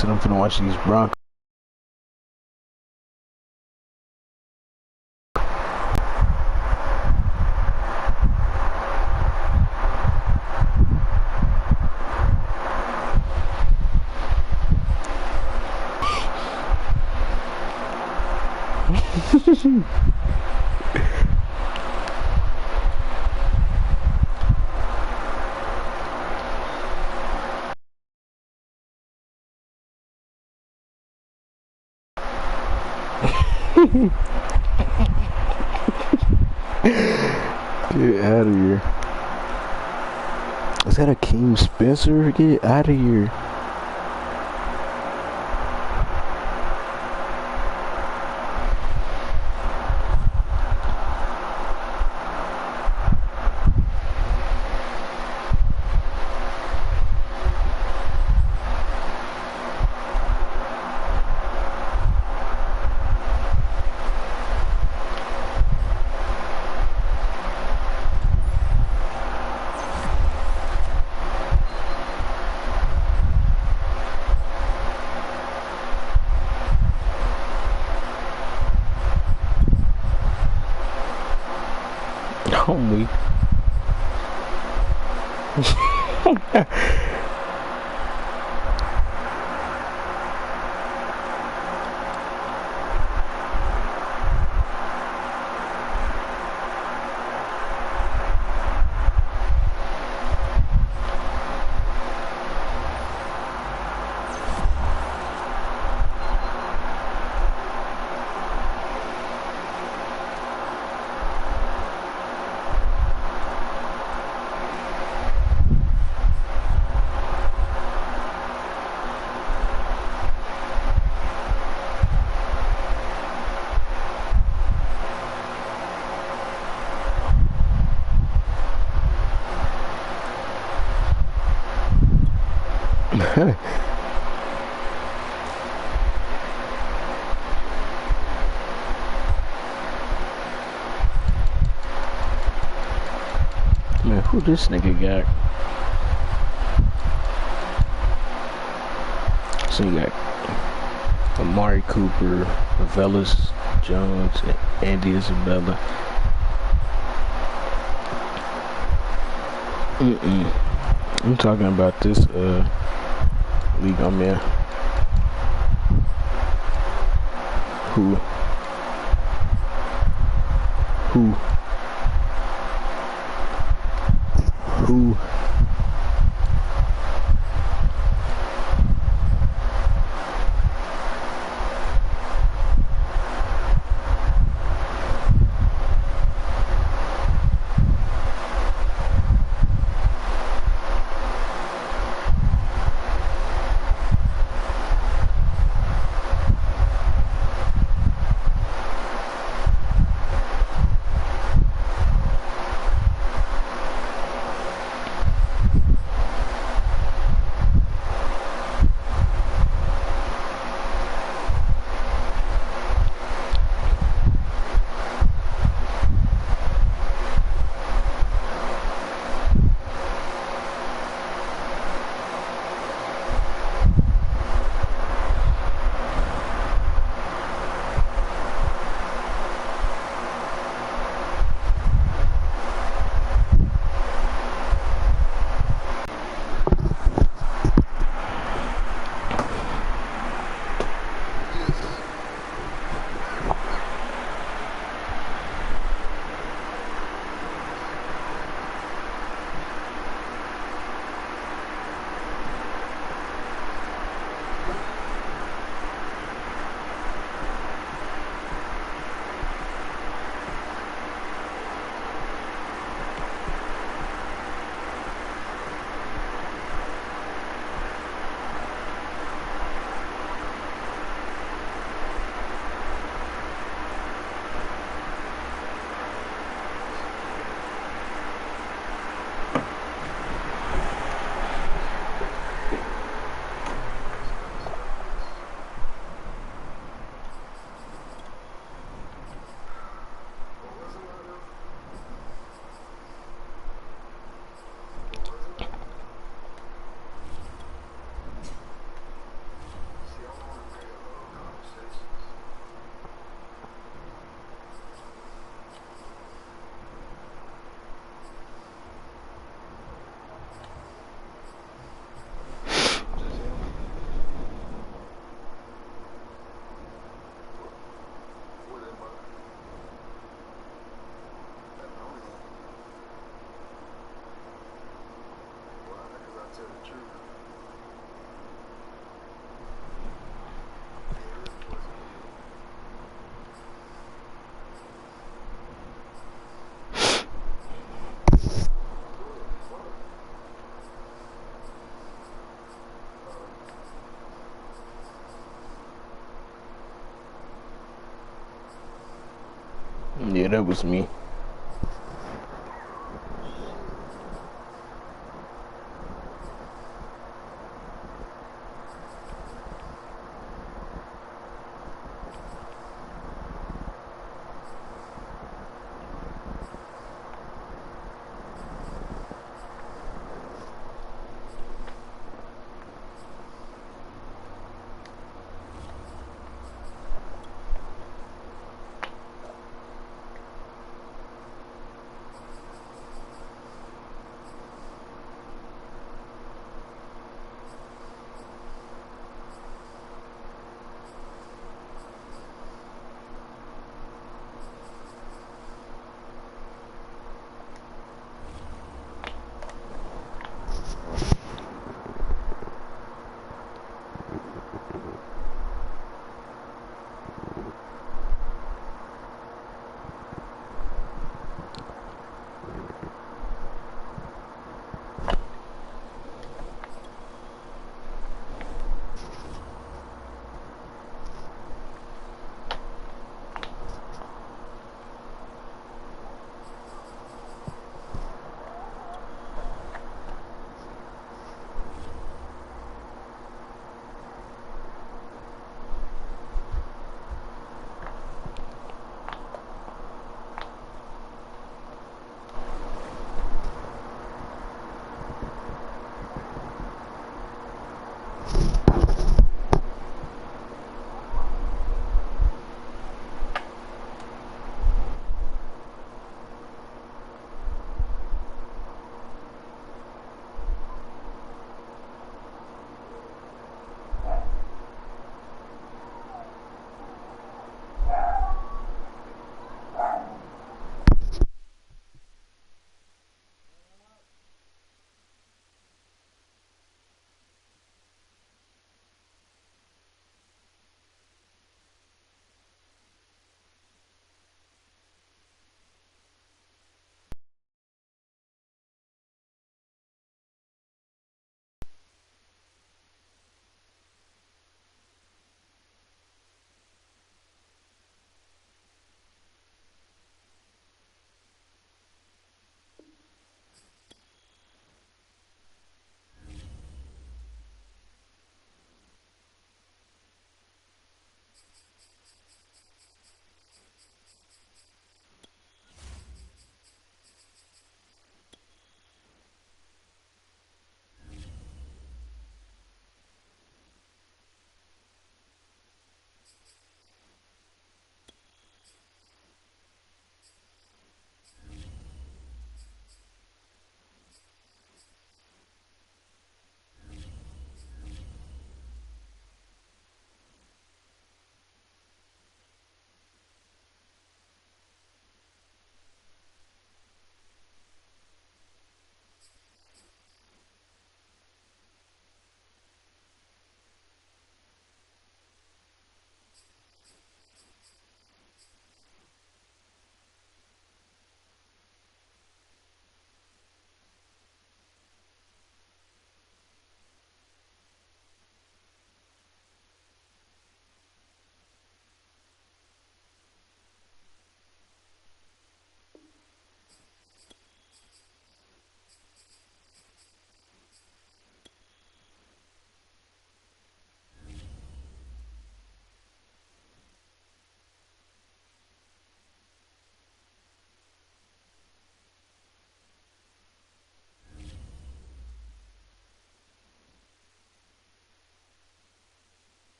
said I'm finna watch these Broncos. Get out of here. Is that Akeem Spencer? Get out of here. Homie. Man, who this nigga got? So you got Amari Cooper, Velus Jones, and Andy Isabella. I'm talking about this league I'm in. Who? Yeah, that was me.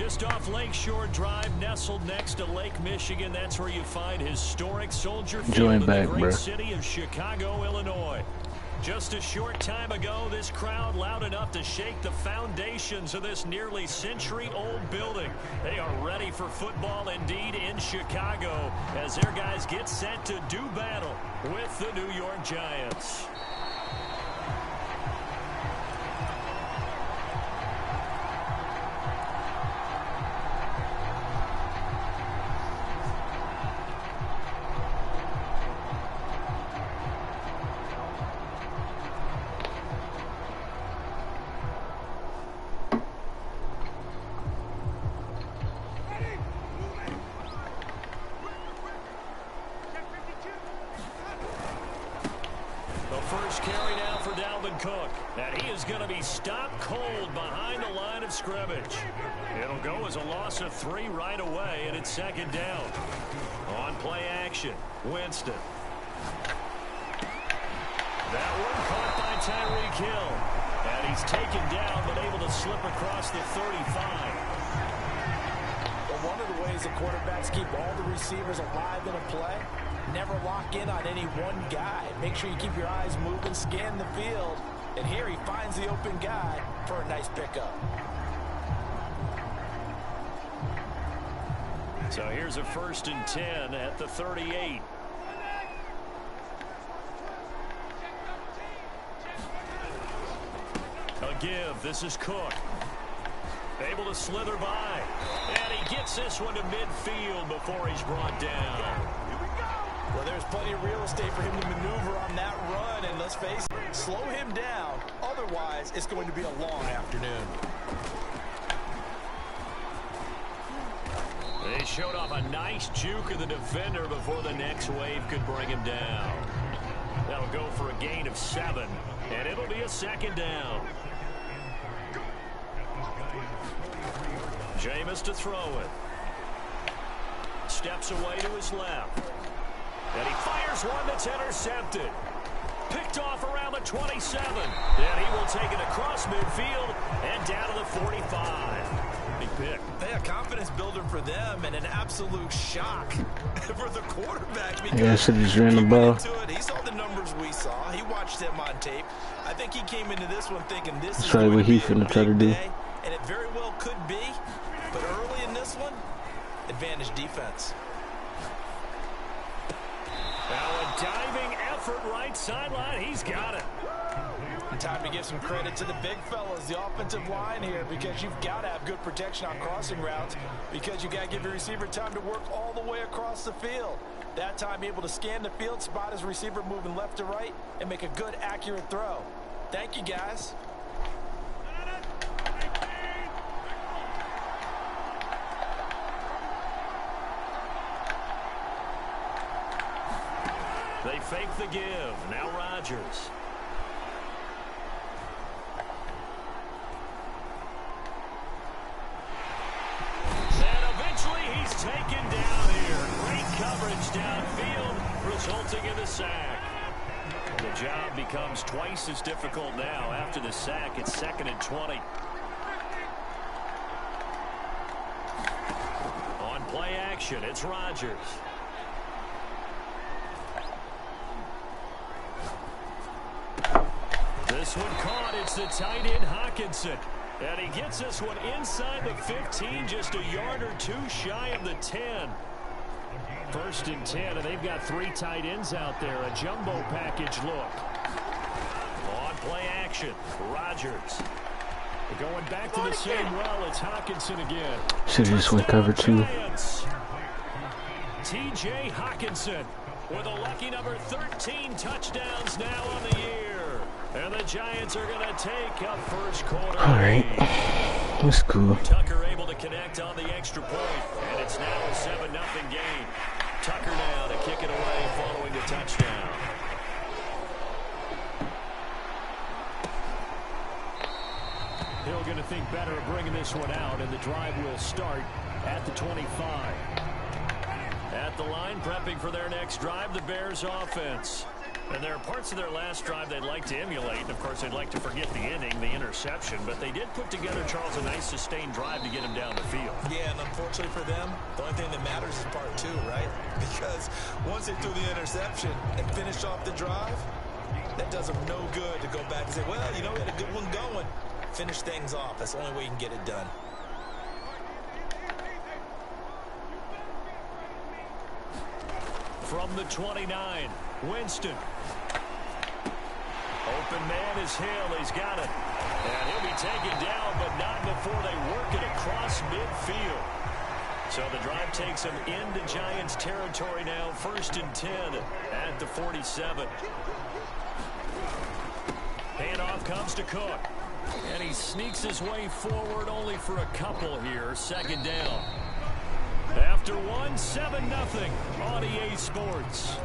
Just off Lakeshore Drive, nestled next to Lake Michigan. That's where you find historic Soldier Field in the great city of Chicago, Illinois. Just a short time ago, this crowd loud enough to shake the foundations of this nearly century-old building. They are ready for football indeed in Chicago as their guys get set to do battle with the New York Giants. First carry now for Dalvin Cook. And he is going to be stopped cold behind the line of scrimmage. It'll go as a loss of 3 right away, and it's second down. On play action, Winston. That one caught by Tyreek Hill. And he's taken down, but able to slip across the 35. Well, one of the ways the quarterbacks keep all the receivers alive in a play, never lock in on any one guy. Make sure you keep your eyes moving, scan the field. And here he finds the open guy for a nice pickup. So here's a 1st and 10 at the 38. A give. This is Cook. Able to slither by. And he gets this one to midfield before he's brought down. Well, there's plenty of real estate for him to maneuver on that run. And let's face it, slow him down. Otherwise, it's going to be a long afternoon. They showed off a nice juke of the defender before the next wave could bring him down. That'll go for a gain of 7. And it'll be a second down. Jameis to throw it. Steps away to his left. And he fires one that's intercepted. Picked off around the 27. And he will take it across midfield and down to the 45. Big pick. They a confidence builder for them and an absolute shock for the quarterback. Yeah, so just ran the ball. He saw the numbers we saw. He watched him on tape. I think he came into this one thinking this is what going he to be a try to big do. day, and it very well could be. But early in this one, advantage defense. Now a diving effort right sideline. He's got it. Time to give some credit to the big fellas, the offensive line here, because you've got to have good protection on crossing routes, because you got to give your receiver time to work all the way across the field. That time able to scan the field, spot his receiver moving left to right, and make a good, accurate throw. Thank you, guys. They fake the give. Now Rodgers. And eventually he's taken down here. Great coverage downfield, resulting in the sack. The job becomes twice as difficult now. After the sack, it's 2nd and 20. On play action, it's Rodgers. This one caught. It's the tight end Hockenson. And he gets this one inside the 15, just a yard or 2 shy of the 10. 1st and 10, and they've got 3 tight ends out there. A jumbo package look. On play action, Rodgers. Going back to the same well, it's Hockenson again. Should have just went cover 2. T.J. Hockenson with a lucky number 13 touchdowns now on the year. And the Giants are going to take a first quarter. All right. That's cool. Tucker able to connect on the extra point. And it's now a 7-0 game. Tucker now to kick it away following the touchdown. Hill going to think better of bringing this one out. And the drive will start at the 25. At the line, prepping for their next drive, the Bears offense. And there are parts of their last drive they'd like to emulate. And, of course, they'd like to forget the inning, the interception. But they did put together, Charles, a nice sustained drive to get him down the field. Yeah, and unfortunately for them, the only thing that matters is part two, right? Because once they threw the interception and finished off the drive, that does them no good to go back and say, well, you know, we had a good one going. Finish things off. That's the only way you can get it done. From the 29, Winston. Open man is Hill. He's got it. And he'll be taken down, but not before they work it across midfield. So the drive takes him into Giants territory now. 1st and 10 at the 47. Handoff comes to Cook. And he sneaks his way forward only for a couple here. 2nd down. After 1, 7-0 on EA Sports.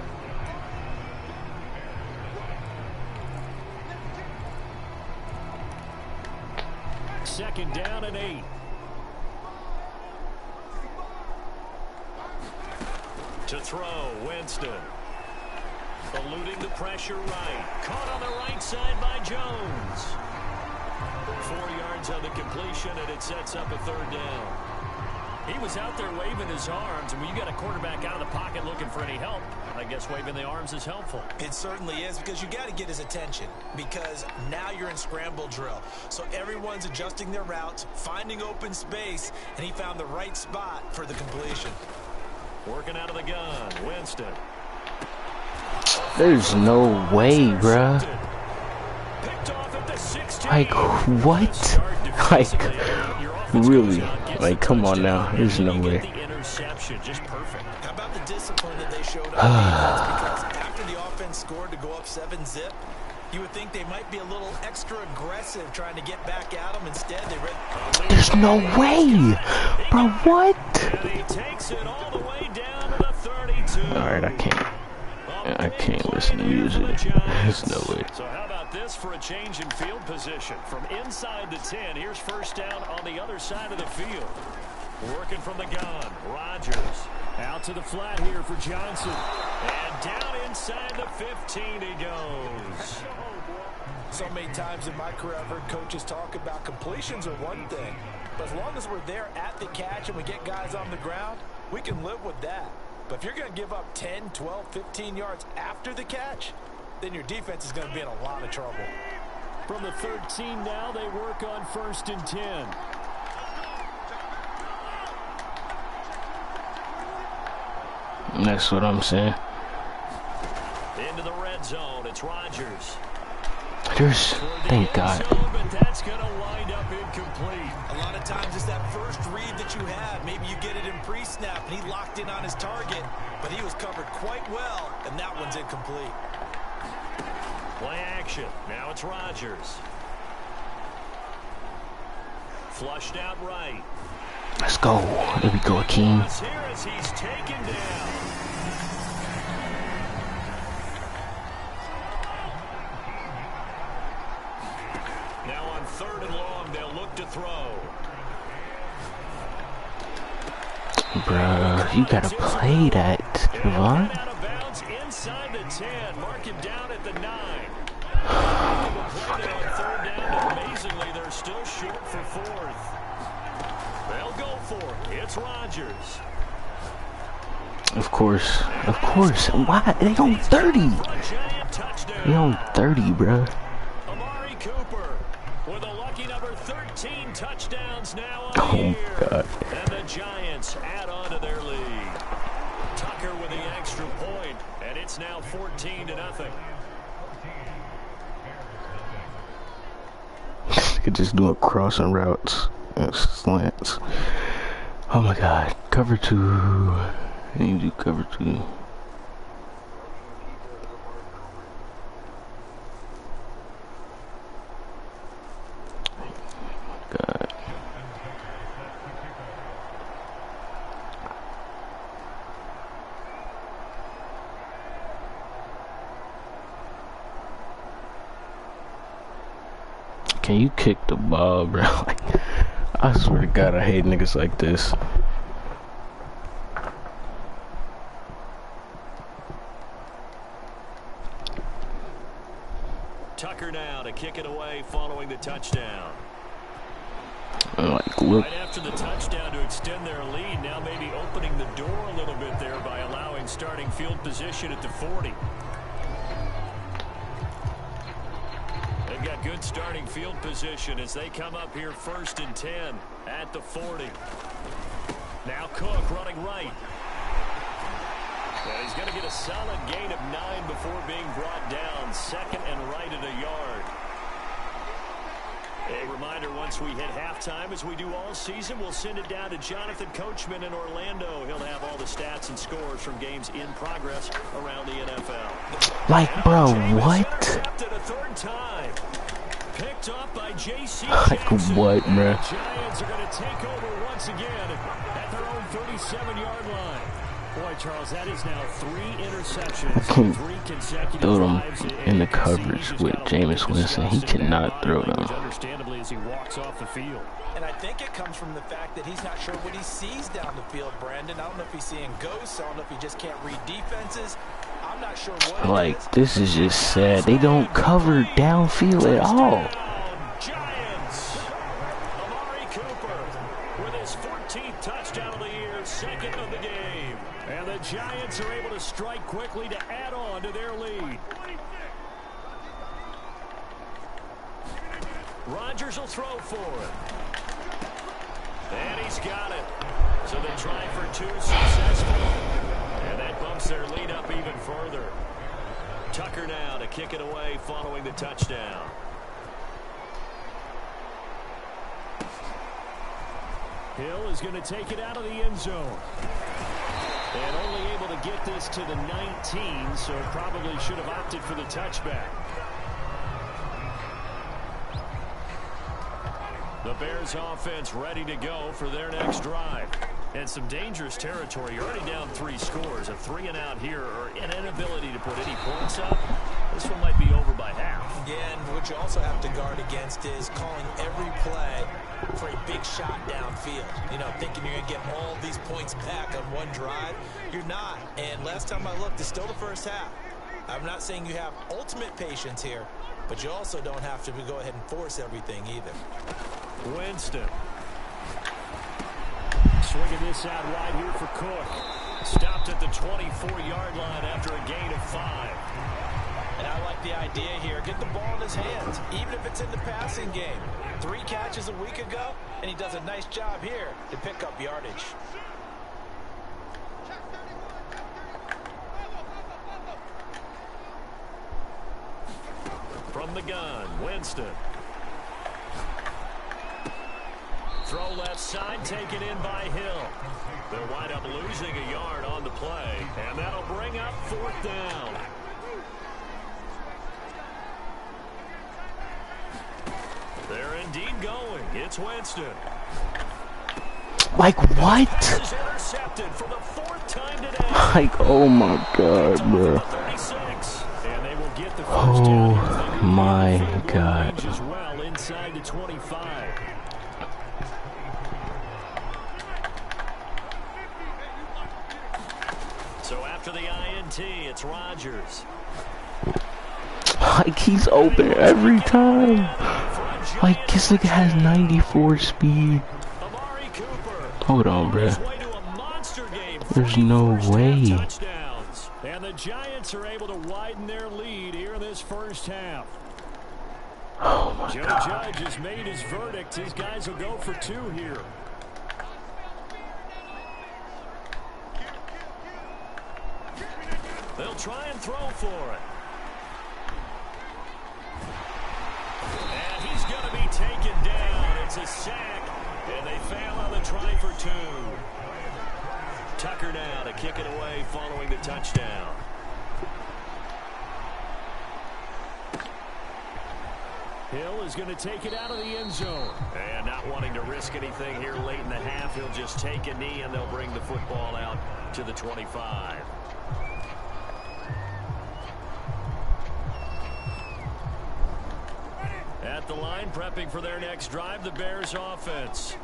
Second down and 8. To throw, Winston. Eluding the pressure right. Caught on the right side by Jones. 4 yards on the completion, and it sets up a 3rd down. He was out there waving his arms, and when you got a quarterback out of the pocket looking for any help, I guess waving the arms is helpful. It certainly is, because you got to get his attention, because now you're in scramble drill. So everyone's adjusting their routes, finding open space, and he found the right spot for the completion. Working out of the gun, Winston. There's no way, bruh. Like, what? Like, really? Like, come on now. There's no way. How about the discipline that they showed on defense? Because after the offense scored to go up 7-zip, you would think they might be a little extra aggressive trying to get back at them. Instead, they read. There's no way, bro. What? And he takes it all the way down to the 32. All right, I can't listen to music. There's no way. So how about this for a change in field position? From inside the 10, here's 1st down on the other side of the field. Working from the gun, Rodgers. Out to the flat here for Johnson. And down inside the 15 he goes. So many times in my career, I've heard coaches talk about completions are one thing. But as long as we're there at the catch and we get guys on the ground, we can live with that. But if you're going to give up 10, 12, 15 yards after the catch, then your defense is going to be in a lot of trouble. From the 13 now, they work on 1st and 10. That's what I'm saying. Into the red zone, it's Rodgers. Thank God. But that's going to wind up incomplete. A lot of times it's that first read that you have. Maybe you get it in pre-snap, and he locked in on his target, but he was covered quite well, and that one's incomplete. Play action. Now it's Rodgers. Flushed out right. Let's go. There we go, Akeem. Here as he's taken down. Now on 3rd and long, they'll look to throw. Bruh, you gotta play that, Javon. Out of bounds inside the 10. Mark him down at the 9. On 3rd down, amazingly, they're still short for 4th. They'll go for it. It's Rodgers. Of course. Why? They on 30. They on 30, bruh. Amari Cooper with a lucky number 13 touchdowns now on the year. God. And the Giants add on to their lead. Tucker with the extra point, and it's now 14-0. Could just do a crossing routes and slants. Oh my God. Cover 2. I need to do cover 2. God. Can you kick the ball, bro? Like, I swear to God, I hate niggas like this. kick it away following the touchdown. Like, look. Right after the touchdown to extend their lead, now maybe opening the door a little bit there by allowing starting field position at the 40. They've got good starting field position as they come up here 1st and 10 at the 40. Now Cook running right. And he's going to get a solid gain of 9 before being brought down. 2nd and right at a yard. A reminder, once we hit halftime, as we do all season, we'll send it down to Jonathan Coachman in Orlando. He'll have all the stats and scores from games in progress around the NFL. Like, bro, what? A 3rd time. Picked up by J.C. Like, what, bro? The Giants are going to take over once again at their own 37-yard line. Boy, Charles, that is now 3 interceptions, 3 consecutive throw them drives, in the coverage with Jameis Winston. He cannot throw them. Understandably, as he walks off the field. And I think it comes from the fact that he's not sure what he sees down the field, Brandon. I don't know if he's seeing ghosts. I don't know if he just can't read defenses. I'm not sure what. Like, this is just sad. They don't cover downfield at all. Giants. Amari Cooper with his 14th touchdown of the year, 2nd of the game. And the Giants are able to strike quickly to add on to their lead. Rodgers will throw for it. And he's got it. So they try for 2 successful. And that bumps their lead up even further. Tucker now to kick it away following the touchdown. Hill is going to take it out of the end zone. And only able to get this to the 19, so probably should have opted for the touchback. The Bears offense ready to go for their next drive. And some dangerous territory. You're already down 3 scores. A 3-and-out here, or an inability to put any points up. This one might be over by half. Yeah, and what you also have to guard against is calling every play for a big shot downfield. You know, thinking you're going to get all these points back on one drive. You're not. And last time I looked, it's still the first half. I'm not saying you have ultimate patience here, but you also don't have to go ahead and force everything either. Winston. Swinging this out wide here for Cook. Stopped at the 24-yard line after a gain of 5. And I like the idea here. Get the ball in his hands, even if it's in the passing game. 3 catches a week ago, and he does a nice job here to pick up yardage. From the gun, Winston. Throw left side, taken in by Hill. They'll wind up losing a yard on the play, and that'll bring up 4th down. They're indeed going. It's Winston. Like, what? This is intercepted for the 4th time today. Like, oh my God, bro. 36. And they will get the first Oh down. my God. As well inside the 25. So after the INT, it's Rodgers. Like, he's open every time. Like, this nigga has 94 speed. Amari Cooper. Hold on, bro. His way to a monster game. There's no way. Touchdowns. And the Giants are able to widen their lead here in this first half. Oh my Joe God. Judge has made his verdict. His guys will go for 2 here. They'll try and throw for it. And he's going to be taken down. It's a sack, and they fail on the try for 2. Tucker now to kick it away following the touchdown. Hill is going to take it out of the end zone. And not wanting to risk anything here late in the half, he'll just take a knee, and they'll bring the football out to the 25. At the line, prepping for their next drive, the Bears offense.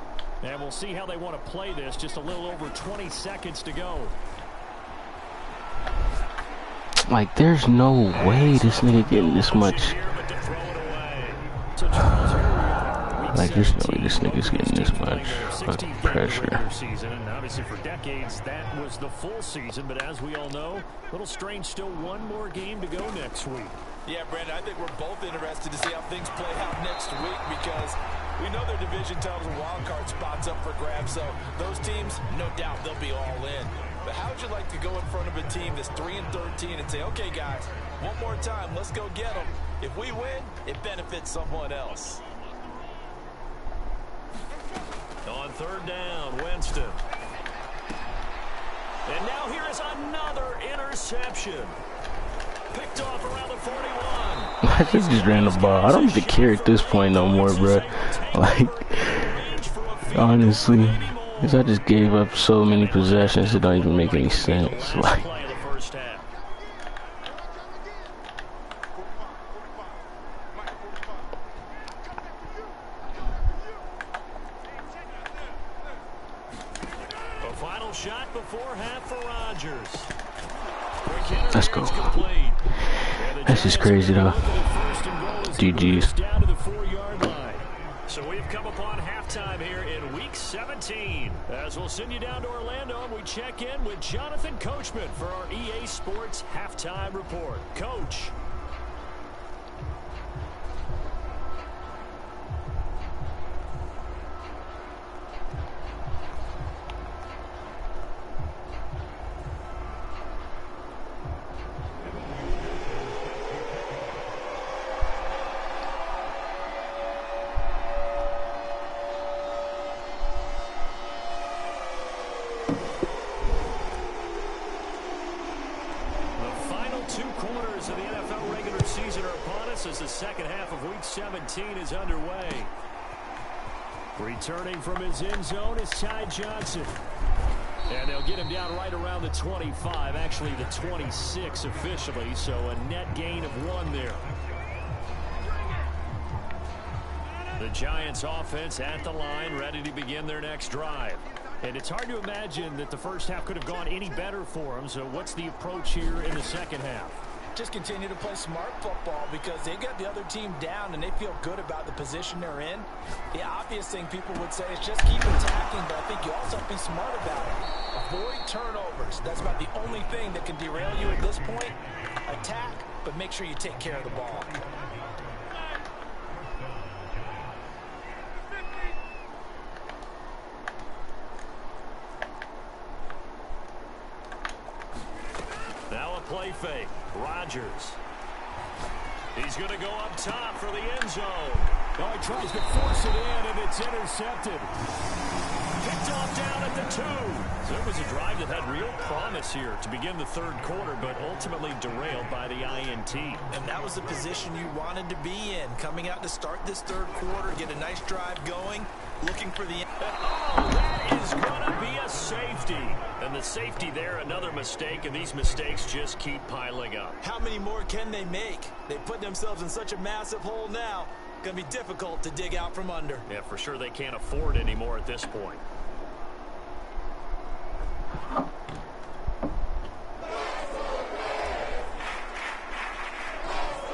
And we'll see how they want to play this. Just a little over 20 seconds to go. Like, there's no way this nigga getting this much. Like, there's no way this nigga's getting this much fucking pressure. Season, and obviously for decades that was the full season, but as we all know, a little strange, still one more game to go next week. Yeah, Brandon, I think we're both interested to see how things play out next week because we know their division titles and wild card spots up for grabs, so those teams, no doubt they'll be all in. But how would you like to go in front of a team that's 3-13 and say, okay, guys, one more time, let's go get them. If we win, it benefits someone else. On third down, Winston. And now here is another interception. Picked off around the 41. I just ran the ball. I don't even care at this point no more, bro. Like, honestly, because I just gave up so many possessions, it don't even make any sense. Like, a final shot before half for Rodgers. let's go. That's just crazy, though. GG's. So we've come upon halftime here in Week 17. As we'll send you down to Orlando, and we check in with Jonathan Coachman for our EA Sports Halftime Report. Coach. As the second half of Week 17 is underway. Returning from his end zone is Ty Johnson. And they'll get him down right around the 25, actually the 26 officially, so a net gain of 1 there. The Giants offense at the line, ready to begin their next drive. And it's hard to imagine that the first half could have gone any better for them, so what's the approach here in the second half? Just continue to play smart football because they got the other team down and they feel good about the position they're in. The obvious thing people would say is just keep attacking, but I think you also have to be smart about it. Avoid turnovers. That's about the only thing that can derail you at this point. Attack, but make sure you take care of the ball. Now a play fake. Rodgers. He's going to go up top for the end zone. Oh, he tries to force it in, and it's intercepted. Picked off down at the 2. So it was a drive that had real promise here to begin the third quarter, but ultimately derailed by the INT. And that was the position you wanted to be in. Coming out to start this third quarter, get a nice drive going, looking for the... Oh, that is going to be a safety. And the safety there, another mistake, and these mistakes just keep piling up. How many more can they make? They put themselves in such a massive hole now. Going to be difficult to dig out from under. Yeah, for sure they can't afford anymore at this point.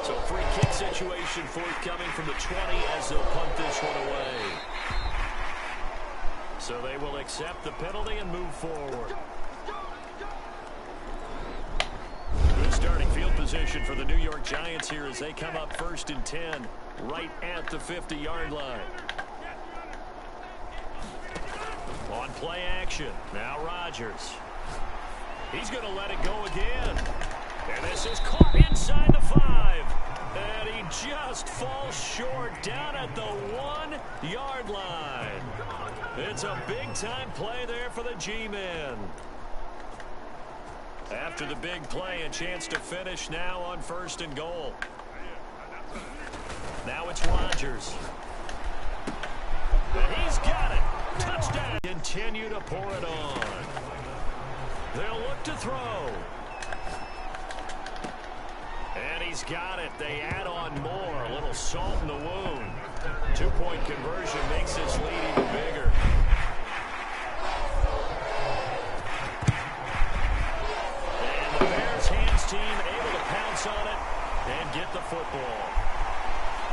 So free kick situation forthcoming from the 20 as they'll punt this one away. So they will accept the penalty and move forward. Good starting field position for the New York Giants here as they come up 1st and 10 right at the 50-yard line. On play action. Now Rodgers. He's going to let it go again. And this is caught inside the 5. And he just falls short down at the 1-yard line. It's a big-time play there for the G-men. After the big play, a chance to finish now on 1st and goal. Now it's Rodgers. And he's got it. Touchdown. Continue to pour it on. They'll look to throw. And he's got it. They add on more. A little salt in the wound. 2-point conversion makes this lead even bigger. And the Bears hands team able to pounce on it and get the football.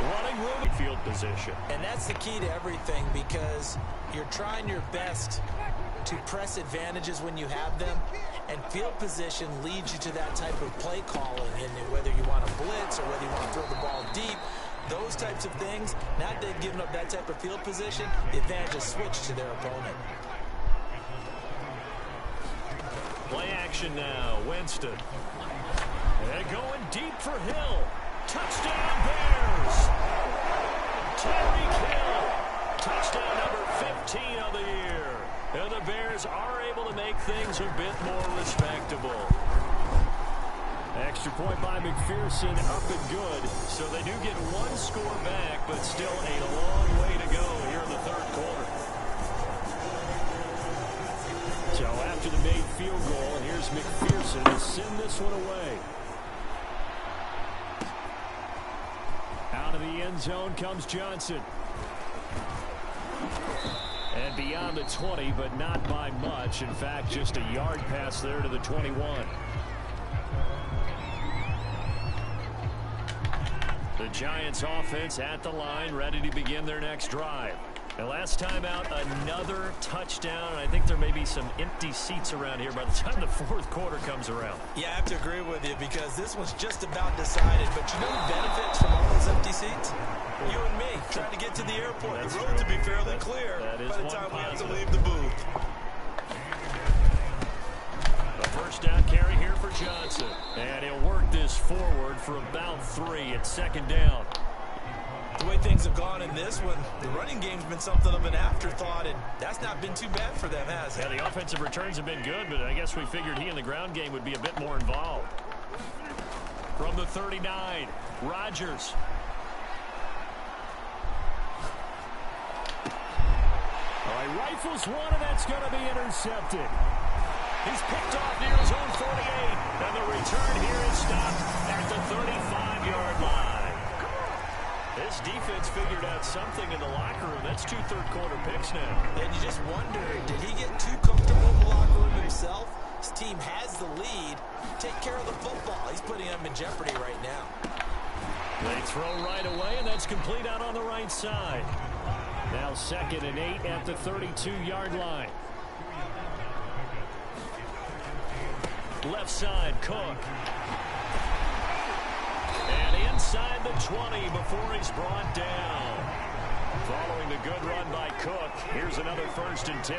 Running room field position. And that's the key to everything, because you're trying your best to press advantages when you have them, and field position leads you to that type of play calling, and whether you want to blitz or whether you want to throw the ball deep, those types of things. Now that they've given up that type of field position, the advantage is switched to their opponent. Play action now, Winston. And going deep for Hill. Touchdown Bears! Tyreek Hill. Touchdown number 15 of the year. And the Bears are able to make things a bit more respectable. Extra point by McPherson, up and good. So they do get one score back, but still a long way to go here in the third quarter. So after the made field goal, here's McPherson to send this one away. Out of the end zone comes Johnson. And beyond the 20, but not by much. In fact, just a yard pass there to the 21. The Giants offense at the line, ready to begin their next drive. And last time out, another touchdown. And I think there may be some empty seats around here by the time the fourth quarter comes around. Yeah, I have to agree with you, because this one's just about decided. But you know who benefits from all those empty seats? You and me, trying to get to the airport. The road to be fairly clear by the time we have to leave the booth. A first down carry here for Johnson. And he'll work this forward for about 3 at second down. The way things have gone in this one, the running game's been something of an afterthought, and that's not been too bad for them, has it? Yeah, the offensive returns have been good, but I guess we figured he in the ground game would be a bit more involved. From the 39, Rodgers. All right, rifles one, and that's going to be intercepted. He's picked off near his own 48, and the return here is stopped at the 35-yard line. This defense figured out something in the locker room. That's 2 third-quarter picks now. And you just wonder, did he get too comfortable in the locker room himself? His team has the lead. Take care of the football. He's putting them in jeopardy right now. They throw right away, and that's complete out on the right side. Now 2nd and 8 at the 32-yard line. Left side, Cook. And inside the 20 before he's brought down. Following the good run by Cook, here's another 1st and 10.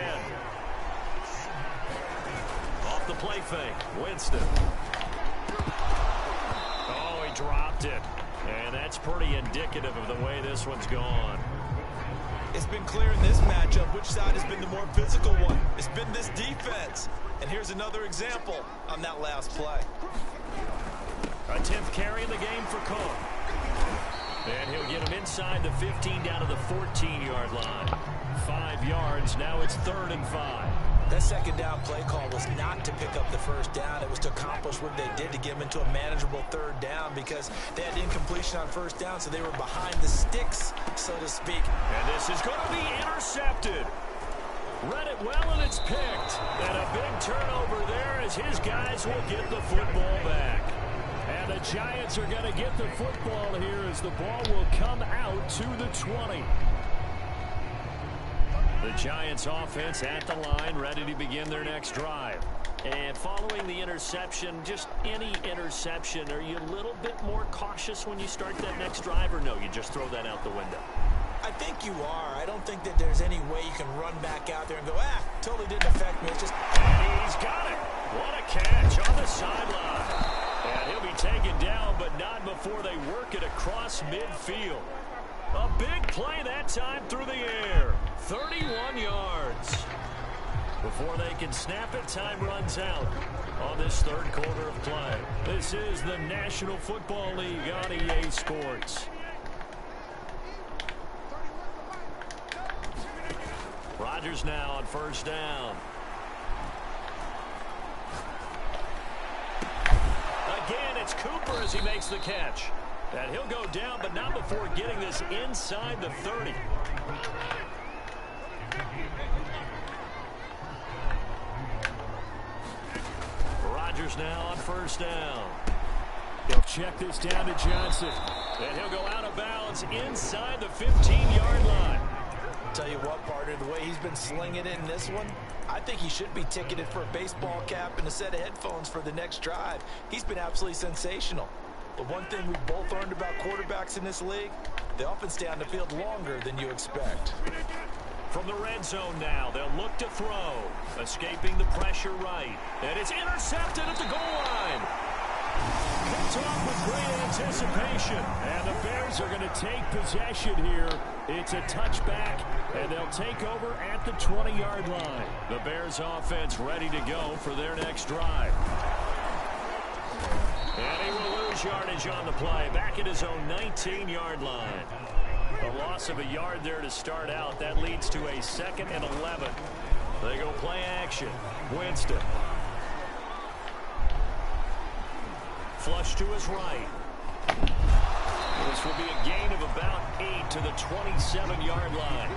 Off the play fake, Winston. Oh, he dropped it. And that's pretty indicative of the way this one's gone. It's been clear in this matchup which side has been the more physical one. It's been this defense. And here's another example on that last play. A 10th carry in the game for Cook. And he'll get him inside the 15 down to the 14-yard line. 5 yards. Now it's 3rd and 5. That second down play call was not to pick up the first down. It was to accomplish what they did to get them into a manageable 3rd down, because they had incompletion on first down, so they were behind the sticks, so to speak. And this is going to be intercepted. Read it well, and it's picked. And a big turnover there as his guys will get the football back. And the Giants are going to get the football here as the ball will come out to the 20. The Giants offense at the line, ready to begin their next drive. And following the interception, just any interception, are you a little bit more cautious when you start that next drive, or no, you just throw that out the window? I think you are. I don't think that there's any way you can run back out there and go, totally didn't affect me. It's just... And he's got it. What a catch on the sideline. And he'll be taken down, but not before they work it across midfield. A big play that time through the air. 31 yards. Before they can snap it, time runs out on this 3rd quarter of play. This is the National Football League on EA Sports. Rodgers now on 1st down. Again, it's Cooper as he makes the catch. And he'll go down, but not before getting this inside the 30. Rodgers now on 1st down. They'll check this down to Johnson. And he'll go out of bounds inside the 15-yard line. Tell you what, partner, the way he's been slinging it in this one, I think he should be ticketed for a baseball cap and a set of headphones for the next drive. He's been absolutely sensational. But one thing we've both learned about quarterbacks in this league, they often stay on the field longer than you expect. From the red zone now, they'll look to throw. Escaping the pressure right. And it's intercepted at the goal line. Picked off with great anticipation. And the Bears are going to take possession here. It's a touchback, and they'll take over at the 20-yard line. The Bears offense ready to go for their next drive. And he will lose yardage on the play. Back at his own 19-yard line. A loss of a yard there to start out. That leads to a 2nd and 11. They go play action. Winston. Flush to his right. This will be a gain of about 8 to the 27-yard line.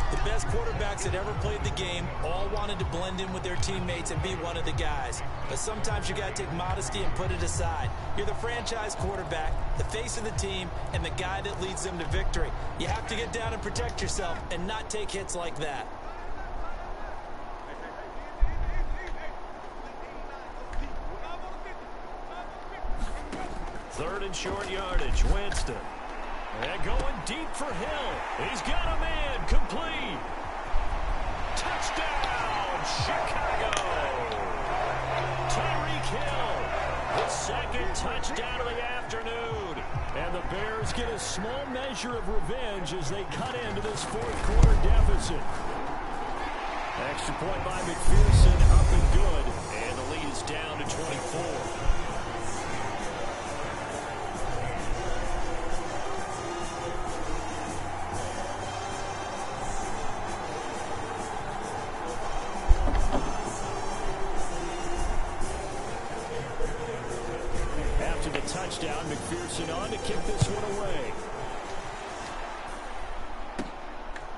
The best quarterbacks that ever played the game all wanted to blend in with their teammates and be one of the guys. But sometimes you got to take modesty and put it aside. You're the franchise quarterback, the face of the team, and the guy that leads them to victory. You have to get down and protect yourself and not take hits like that. Third and short yardage, Winston. And going deep for Hill. He's got a man, complete. Touchdown, Chicago. Tyreek Hill, the 2nd touchdown of the afternoon. And the Bears get a small measure of revenge as they cut into this 4th quarter deficit. Extra point by McPherson, up and good. And the lead is down to 24. Touchdown, McPherson on to kick this one away.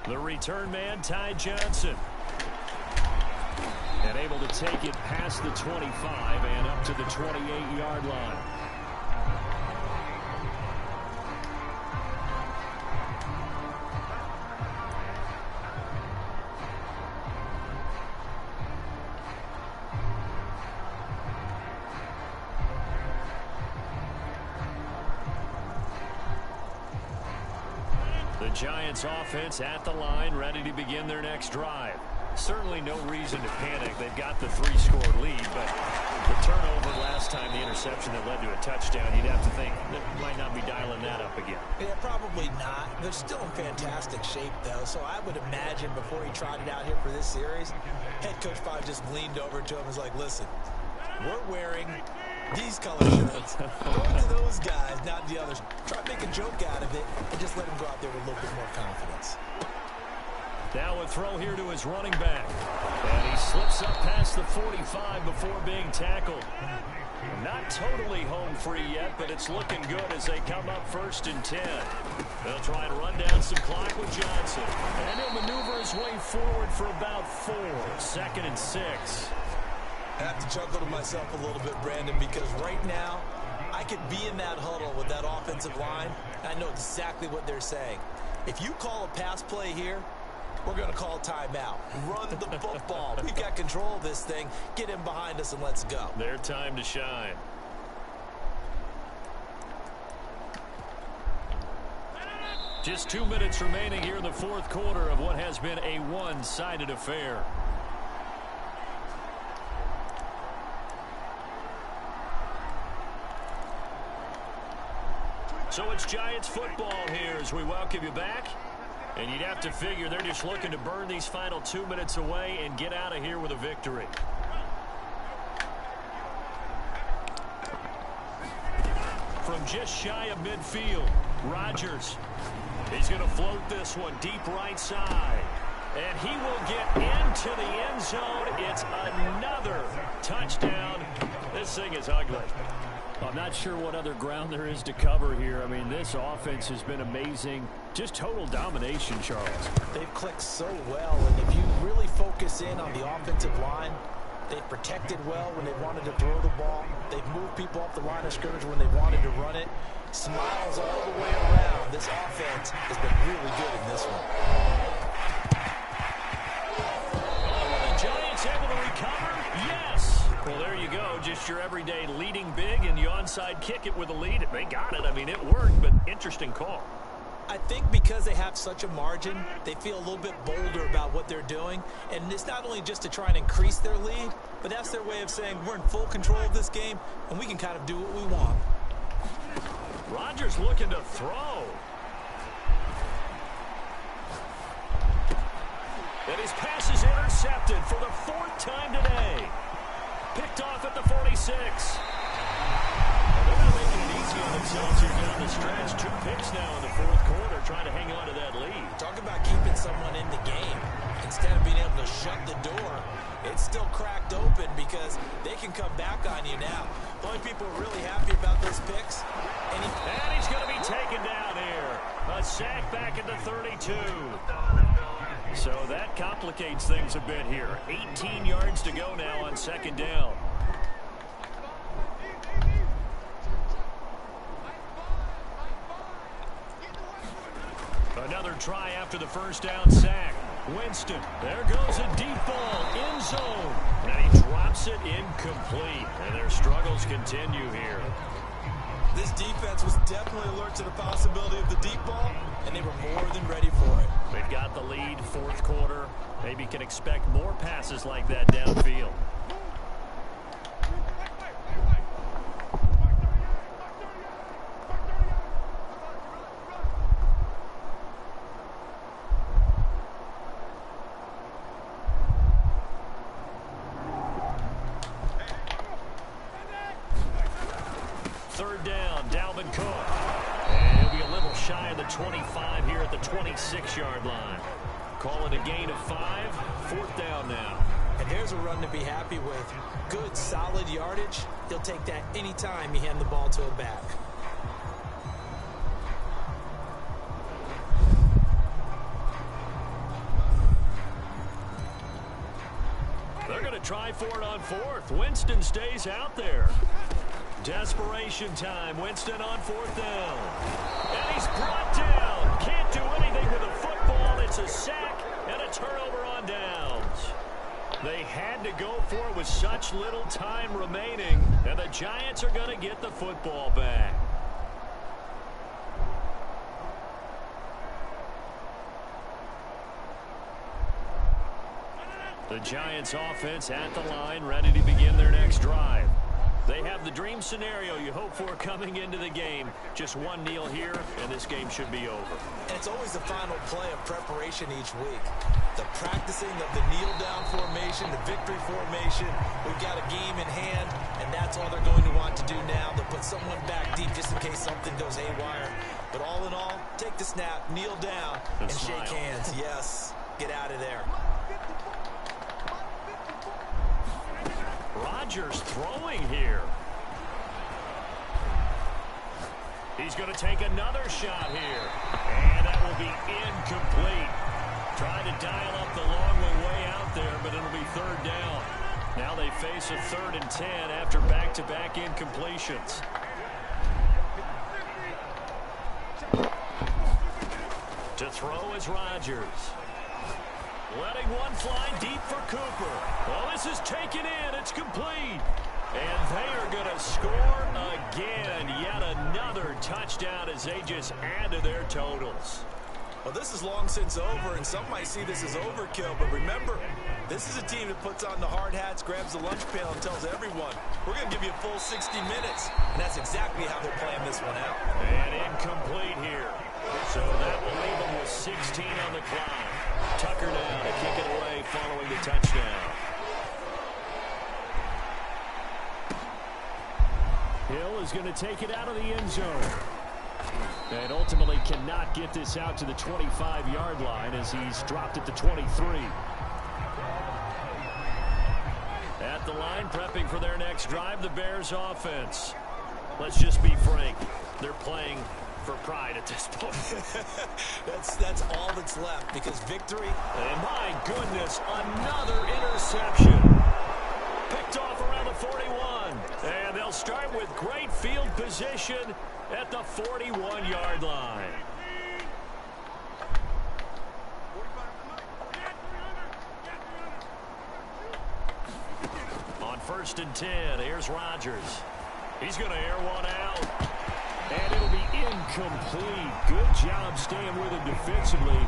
The return man, Ty Johnson. And able to take it past the 25 and up to the 28-yard line. The Giants offense at the line, ready to begin their next drive. Certainly no reason to panic. They've got the 3-score lead, but the turnover last time, the interception that led to a touchdown, you'd have to think that might not be dialing that up again. Yeah, probably not. They're still in fantastic shape, though, so I would imagine before he trotted out here for this series, head coach probably just leaned over to him and was like, listen, we're wearing these color shirts. Go to those guys, not the others. Try to make a joke out of it and just let him go out there with a little bit more confidence. Now a throw here to his running back. And he slips up past the 45 before being tackled. Not totally home free yet, but it's looking good as they come up 1st and 10. They'll try and run down some clock with Johnson. And he'll maneuver his way forward for about 4. 2nd and 6. I have to chuckle to myself a little bit, Brandon, because right now I could be in that huddle with that offensive line. And I know exactly what they're saying. If you call a pass play here, we're going to call timeout. Run the football. We've got control of this thing. Get him behind us and let's go. Their time to shine. Just 2 minutes remaining here in the 4th quarter of what has been a one-sided affair. So it's Giants football here as we welcome you back. And you'd have to figure they're just looking to burn these final 2 minutes away and get out of here with a victory. From just shy of midfield, Rodgers. He's going to float this one deep right side. And he will get into the end zone. It's another touchdown. This thing is ugly. I'm not sure what other ground there is to cover here. I mean, this offense has been amazing. Just total domination, Charles. They've clicked so well, and if you really focus in on the offensive line, They've protected well when they wanted to throw the ball. They've moved people off the line of scrimmage when they wanted to run it. Smiles all the way around. This offense has been really good in this one. Oh, the Giants able to recover? Yes. Well, there you go. Just your everyday leading big, and you onside kick it with a lead. They got it. I mean, it worked, but interesting call. I think because they have such a margin, they feel a little bit bolder about what they're doing. And it's not only just to try and increase their lead, but that's their way of saying we're in full control of this game, and we can kind of do what we want. Rodgers looking to throw. And his pass is intercepted for the 4th time today. Picked off at the 46. They're not making it easy on themselves here down the stretch. 2 picks now in the 4th quarter, trying to hang on to that lead. Talk about keeping someone in the game. Instead of being able to shut the door, it's still cracked open because they can come back on you now. The only people are really happy about those picks. And he's going to be taken down here. A sack back at the 32. So that complicates things a bit here. 18 yards to go now on 2nd down. Another try after the 1st down sack. Winston, there goes a deep ball, end zone. And he drops it incomplete. And their struggles continue here. This defense was definitely alert to the possibility of the deep ball, and they were more than ready for it. They've got the lead, 4th quarter. Maybe can expect more passes like that downfield. He'll be a little shy of the 25 here at the 26-yard line. Call it a gain of 5. 4th down now. And there's a run to be happy with. Good, solid yardage. He'll take that any time you hand the ball to a back. They're going to try for it on 4th. Winston stays out there. Desperation time. Winston on 4th down. And he's brought down. Can't do anything with a football. It's a sack and a turnover on downs. They had to go for it with such little time remaining. And the Giants are going to get the football back. The Giants offense at the line, ready to begin their next drive. They have the dream scenario you hope for coming into the game. Just one kneel here, and this game should be over. And it's always the final play of preparation each week. The practicing of the kneel-down formation, the victory formation. We've got a game in hand, and that's all they're going to want to do now. They'll put someone back deep just in case something goes haywire. But all in all, take the snap, kneel down, and shake hands. Yes, get out of there. Rodgers throwing here. He's going to take another shot here. And that will be incomplete. Trying to dial up the long way out there, but it'll be 3rd down. Now they face a 3rd and 10 after back-to-back incompletions. To throw is Rodgers. Letting one fly deep for Cooper. Well, this is taken in. It's complete. And they are going to score again. Yet another touchdown as they just add to their totals. Well, this is long since over, and some might see this as overkill. But remember, this is a team that puts on the hard hats, grabs the lunch pail, and tells everyone, we're going to give you a full 60 minutes. And that's exactly how they're playing this one out. And incomplete here. So that will leave them with 16 on the clock. Tucker down to kick it away following the touchdown. Hill is going to take it out of the end zone. And ultimately cannot get this out to the 25-yard line as he's dropped it to 23. At the line, prepping for their next drive, the Bears offense. Let's just be frank. They're playing for pride at this point. that's all that's left, because victory. And my goodness, another interception. position at the 41-yard line. On 1st and 10, here's Rodgers. He's going to air one out. And it'll be incomplete. Good job staying with him defensively.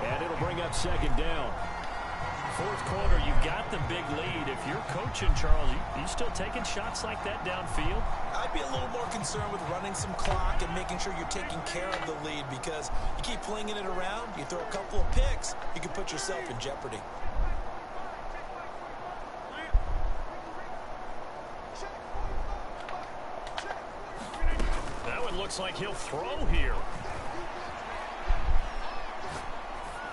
And it'll bring up 2nd down. 4th quarter, you've got the big lead. If you're coaching, Charles, you still taking shots like that downfield? I'd be a little more concerned with running some clock and making sure you're taking care of the lead, because you keep flinging it around, you throw a couple of picks, you can put yourself in jeopardy. Looks like he'll throw here.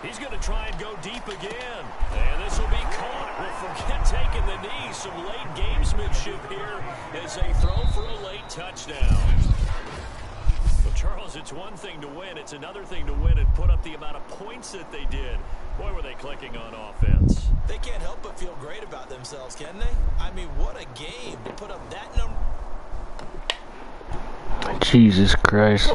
He's going to try and go deep again. And this will be caught. Well, forget taking the knee. Some late gamesmanship here as they throw for a late touchdown. Well, Charles, it's one thing to win. It's another thing to win and put up the amount of points that they did. Boy, were they clicking on offense. They can't help but feel great about themselves, can they? I mean, what a game to put up that number. Jesus Christ.